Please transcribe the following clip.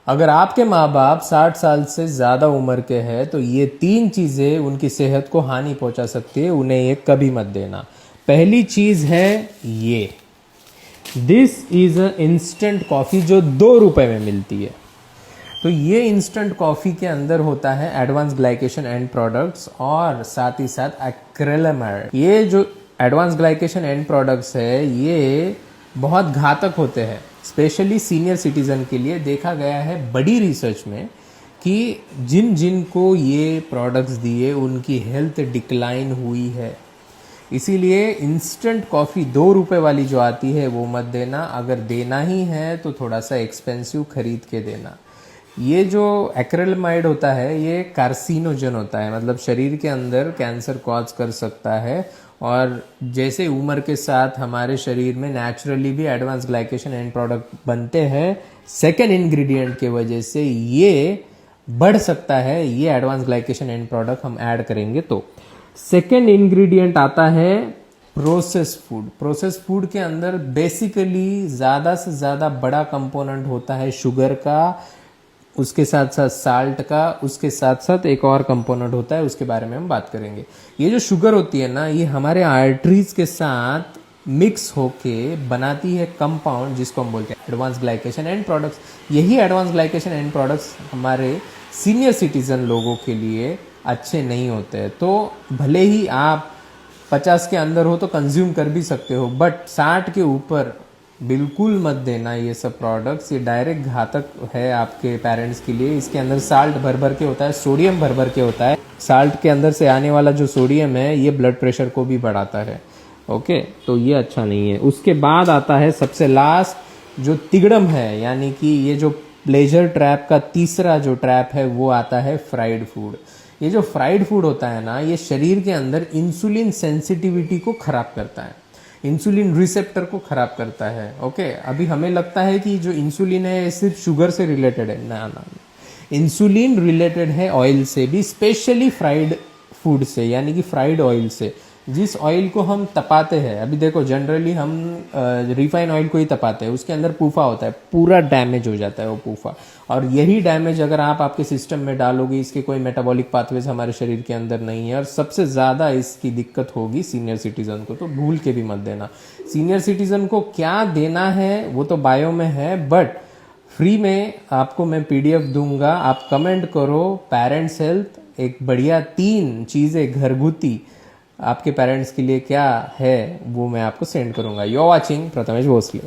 अगर आपके माँ बाप 60 साल से ज़्यादा उम्र के हैं तो ये 3 चीज़ें उनकी सेहत को हानि पहुंचा सकती है, उन्हें ये कभी मत देना। पहली चीज़ है ये, this is a instant coffee जो 2 रुपए में मिलती है। तो ये इंस्टेंट कॉफ़ी के अंदर होता है एडवांस ग्लाइकेशन एंड प्रोडक्ट्स और साथ ही साथ एक्रिलेमाइड। ये जो एडवांस ग्लाइकेशन एंड प्रोडक्ट्स है ये बहुत घातक होते हैं, स्पेशली सीनियर सिटीजन के लिए। देखा गया है बड़ी रिसर्च में कि जिन जिन को ये प्रोडक्ट्स दिए उनकी हेल्थ डिक्लाइन हुई है। इसीलिए इंस्टेंट कॉफ़ी 2 रुपए वाली जो आती है वो मत देना। अगर देना ही है तो थोड़ा सा एक्सपेंसिव खरीद के देना। ये जो एक्रिलेमाइड होता है ये कार्सिनोजन होता है, मतलब शरीर के अंदर कैंसर कॉज कर सकता है। और जैसे उम्र के साथ हमारे शरीर में नेचुरली भी एडवांस ग्लाइकेशन एंड प्रोडक्ट बनते हैं, सेकेंड इंग्रेडिएंट के वजह से ये बढ़ सकता है। ये एडवांस ग्लाइकेशन एंड प्रोडक्ट हम ऐड करेंगे तो सेकेंड इंग्रेडिएंट आता है प्रोसेस फूड। प्रोसेस फूड के अंदर बेसिकली ज़्यादा से ज़्यादा बड़ा कंपोनेंट होता है शुगर का, उसके साथ साथ साल्ट का, उसके साथ साथ एक और कंपोनेंट होता है, उसके बारे में हम बात करेंगे। ये जो शुगर होती है ना, ये हमारे आर्टरीज के साथ मिक्स होके बनाती है कंपाउंड जिसको हम बोलते हैं एडवांस ग्लाइकेशन एंड प्रोडक्ट्स। यही एडवांस ग्लाइकेशन एंड प्रोडक्ट्स हमारे सीनियर सिटीजन लोगों के लिए अच्छे नहीं होते। तो भले ही आप 50 के अंदर हो तो कंज्यूम कर भी सकते हो, बट 60 के ऊपर बिल्कुल मत देना ये सब प्रोडक्ट्स। ये डायरेक्ट घातक है आपके पेरेंट्स के लिए। इसके अंदर साल्ट भर भर के होता है, सोडियम भर भर के होता है। साल्ट के अंदर से आने वाला जो सोडियम है ये ब्लड प्रेशर को भी बढ़ाता है। ओके, तो ये अच्छा नहीं है। उसके बाद आता है सबसे लास्ट जो तिगड़म है, यानी कि ये जो प्लेजर ट्रैप का तीसरा जो ट्रैप है वो आता है फ्राइड फूड। ये जो फ्राइड फूड होता है ना, ये शरीर के अंदर इंसुलिन सेंसिटिविटी को खराब करता है, इंसुलिन रिसेप्टर को खराब करता है। ओके, अभी हमें लगता है कि जो इंसुलिन है सिर्फ शुगर से रिलेटेड है, ना ना, इंसुलिन रिलेटेड है ऑयल से भी, स्पेशली फ्राइड फूड से, यानी कि फ्राइड ऑयल से। जिस ऑयल को हम तपाते हैं, अभी देखो जनरली हम रिफाइन ऑयल को ही तपाते हैं, उसके अंदर पूफा होता है, पूरा डैमेज हो जाता है वो पूफा। और यही डैमेज अगर आप आपके सिस्टम में डालोगे, इसके कोई मेटाबॉलिक पाथवेज हमारे शरीर के अंदर नहीं है, और सबसे ज़्यादा इसकी दिक्कत होगी सीनियर सिटीजन को। तो भूल के भी मत देना। सीनियर सिटीजन को क्या देना है वो तो बायो में है, बट फ्री में आपको मैं PDF दूंगा। आप कमेंट करो पेरेंट्स हेल्थ, एक बढ़िया 3 चीज़ें घरगुती आपके पेरेंट्स के लिए क्या है वो मैं आपको सेंड करूंगा। You are watching Prathamesh Bhosle.